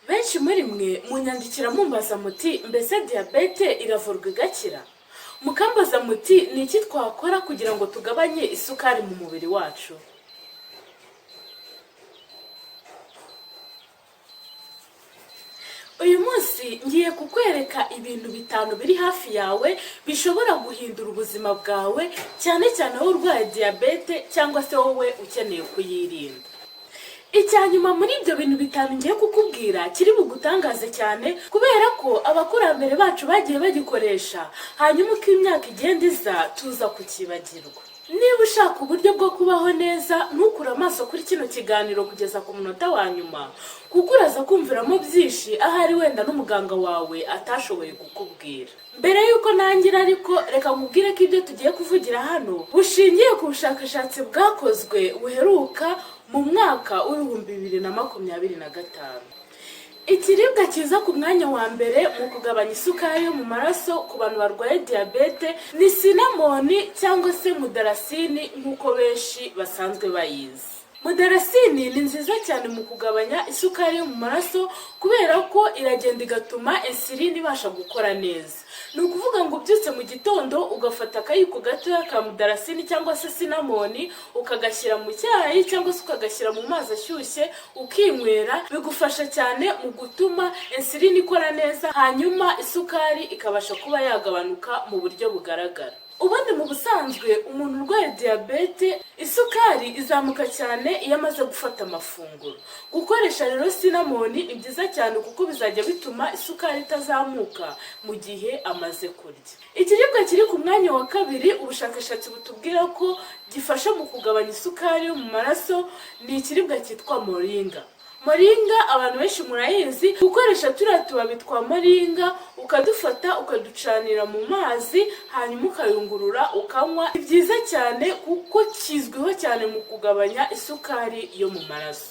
benshi muri mwe munyandikira mumbaza muti mbese diyabete iravurwa igakira? Mukambaza muti ni iki twakora kugira ngo tugabanye isukari mu mubiri wacu? Uyu munsi ngiye kukwereka ibintu bitanu biri hafi yawe bishobora guhindura ubuzima bwawe, cyane cyane wowe urwaye diyabete cyangwa se wowe ukeneye kuyirinda. Icyanyuma muri ibyo bintu bitanu ngiye kukubwira kiri bugutangaze cyane, kubera ko abakurambere bacu bagiye bagikoresha, hanyuma uko imyaka igenda iza tuza kukibagirwa. Niba ushaka uburyo bwo kubaho neza, ntukure amaso kuri kino kiganiro kugeza ku munota wa nyuma, kuko uraza kumviramo byinshi ahari wenda n'umuganga wawe atashoboye kukubwira. Mbere yuko nangira ariko reka nkubwire ko ibyo tugiye kuvugira hano bushingiye ku bushakashatsi bwakozwe buheruka mu mwaka w'ibihumbi 2025. Ikiribwa kiza ku mwanya wa mbere mu kugabanya isukari yo mu maraso ku bantu barwaye diyabete ni sinamoni cyangwa se mudarasini nk'uko benshi basanzwe bayizi. Mudarasini ni nziza cyane mu kugabanya isukari yo mu maraso kubera ko iragenda igatuma insulin ibasha gukora neza. Ni ukuvuga ngo ubyutse mu gitondo ugafata akayiko gatoya ka mudarasini cyangwa se sinamoni ukagashyira mu cyayi cyangwa se ukagashyira mu mazi ashyushye ukinywera, bigufasha cyane mu gutuma insulin ikora neza, hanyuma isukari ikabasha kuba yagabanuka mu buryo bugaragara. Ubundi mu busanzwe umuntu urwaye diyabete isukari izamuka cyane iyo amaze gufata amafunguro. Gukoresha rero sinamoni ni byiza cyane kuko bizajya bituma isukari itazamuka mu gihe amaze kurya. Ikiribwa kiri ku mwanya wa kabiri ubushakashatsi butubwira ko gifasha mu kugabanya isukari yo mu maraso ni ikiribwa cyitwa moringa. Moringa abantu benshi murayizi, gukoresha turiya tubabi twa moringa ukadufata ukaducanira mu mazi hanyuma ukayungurura ukanywa. Ni byiza cyane kuko kizwiho cyane mu kugabanya isukari yo mu maraso.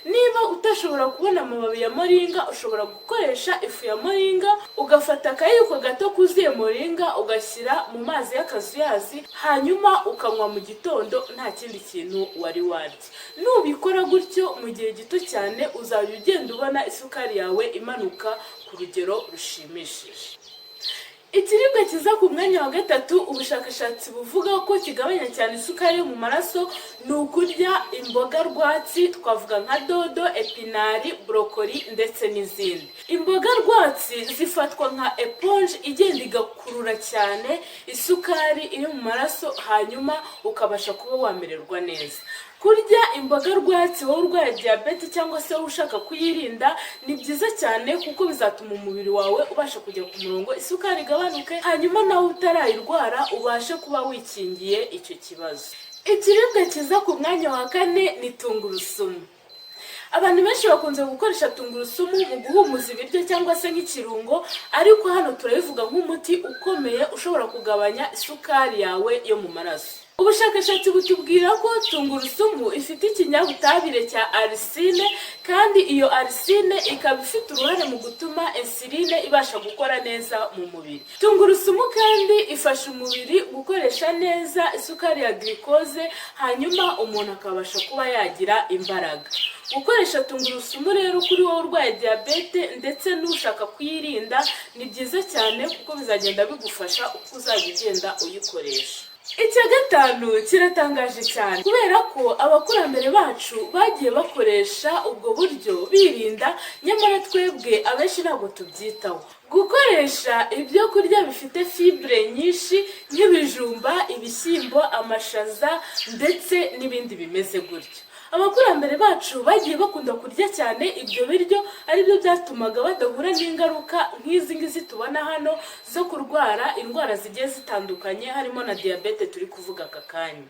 Niba utashobora kubona amababi ya moringa, ushobora gukoresha ifu ya moringa, ugafata akayiko gato kuzuye moringa ugashyira mu mazi y'akazuyazi, hanyuma ukanywa mu gitondo nta kindi kintu wari warya. Nubikora gutyo mu gihe gito cyane uzajya ugenda ubona isukari yawe imanuka ku rugero rushimishije. Ikiribwa kiza ku mwanya wa gatatu ubushakashatsi buvuga ko kigabanya cyane isukari yo mu maraso ni ukurya imboga rwatsi, twavuga nka dodo, epinari, brokoli ndetse n'izindi. Imboga rwatsi zifatwa nka eponge igenda igakurura cyane isukari iri mu maraso, hanyuma ukabasha kuba wamererwa neza. Kurya imboga rwatsi wowe urwaye diyabete cyangwa se wowe ushaka kuyirinda ni byiza cyane kuko bizatuma umubiri wawe ubasha kujya ku murongo, isukari igabanuke, hanyuma nawe utarayirwara ubashe kuba wikingiye icyo kibazo. Ikiribwa kiza ku mwanya wa kane ni tungurusumu. Abantu benshi bakunze gukoresha tungurusumu mu guhumuza ibiryo cyangwa se nk'ikirungo, ariko hano turabivuga nk'umuti ukomeye ushobora kugabanya isukari yawe yo mu maraso. Ubushakashatsi butubwira ko tungurusumu ifite ikinyabutabire cya arsine, kandi iyo arsine ikaba ifite uruhare mu gutuma insulin ibasha gukora neza mu mubiri. Tungurusumu kandi ifasha umubiri gukoresha neza isukari ya glucose, hanyuma umuntu akabasha kuba yagira imbaraga. Gukoresha tungurusumu rero kuri wowe urwaye diyabete ndetse n'ushaka kuyirinda ni byiza cyane kuko bizagenda bigufasha uko uzajya ugenda uyikoresha. Icya gatanu kiratangaje cyane kubera ko abakurambere bacu bagiye bakoresha ubwo buryo birinda, nyamara twebwe abenshi ntabwo tubyitaho. Gukoresha ibyo kurya bifite fibre nyinshi nk'ibijumba, ibishyimbo, amashaza ndetse n'ibindi bimeze gutyo. Abakurambere bacu bagiye bakunda kurya cyane ibyo biryo, ari byo byatumaga badahura n'ingaruka nk'izi ngizi tubona hano zo kurwara indwara zigiye zitandukanye harimo na diyabete turi kuvuga aka kanya.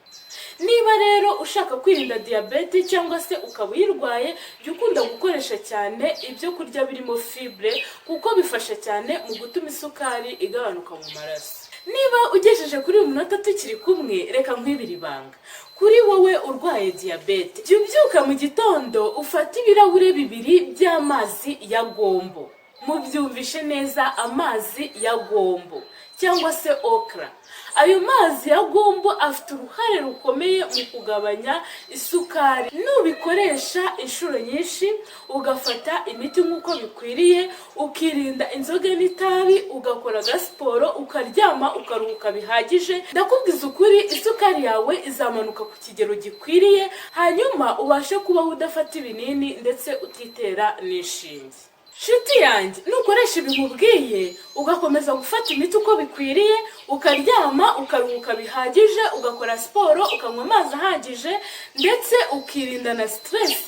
Niba rero ushaka kwirinda diyabete cyangwa se ukaba uyirwaye, jya ukunda gukoresha cyane ibyo kurya birimo fibre kuko bifasha cyane mu gutuma isukari igabanuka mu maraso. Niba ugejeje kuri uyu munota tukiri kumwe, reka nkwibire ibanga. Kuri wowe urwaye diyabete, jya ubyuka mu gitondo ufata ibirahure 2 by'amazi ya gombo. Mubyumvishe neza, amazi ya gombo cyangwa se okra. Ayo mazi ya gombo afite uruhare rukomeye mu kugabanya isukari. Nubikoresha inshuro nyinshi, ugafata imiti nk'uko bikwiriye, ukirinda inzoga n'itabi, ugakora siporo, ukaryama, ukaruhuka bihagije, ndakubwiza ukuri isukari yawe izamanuka ku kigero gikwiriye, hanyuma ubashe kubaho udafata ibinini ndetse utitera n'ishinge. Shiti yanjye, nukoresha ibimubwiye, ugakomeza gufata imiti uko bikwiriye, ukaryama, ukaruhuka bihagije, ugakora siporo, ukanywa amazi ahagije, ndetse ukirinda na stress,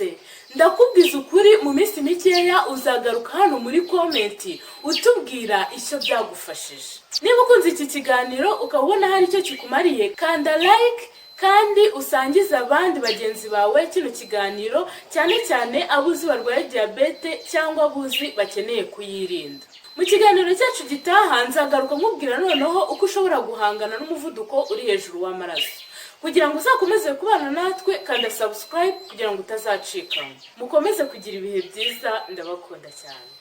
ndakubwiza ukuri mu minsi mikeya uzagaruka hano muri komenti utubwira icyo byagufashije. Niba ukunze iki kiganiro ukabona hari icyo kikumariye, kanda like kandi usangiza abandi bagenzi bawe kino kiganiro, cyane cyane abuzi barwaye diabete cyangwa abuzi bakeneye kuyirinda. Mu kiganiro cyacu gitaha nzagaruka nkubwira noneho uko ushobora guhangana n'umuvuduko uri hejuru w'amaraso. Kugira ngo uzakomeze kubana natwe, kanda subscribe kugira ngo utazacika. Mukomeze kugira ibihe byiza, ndabakunda cyane.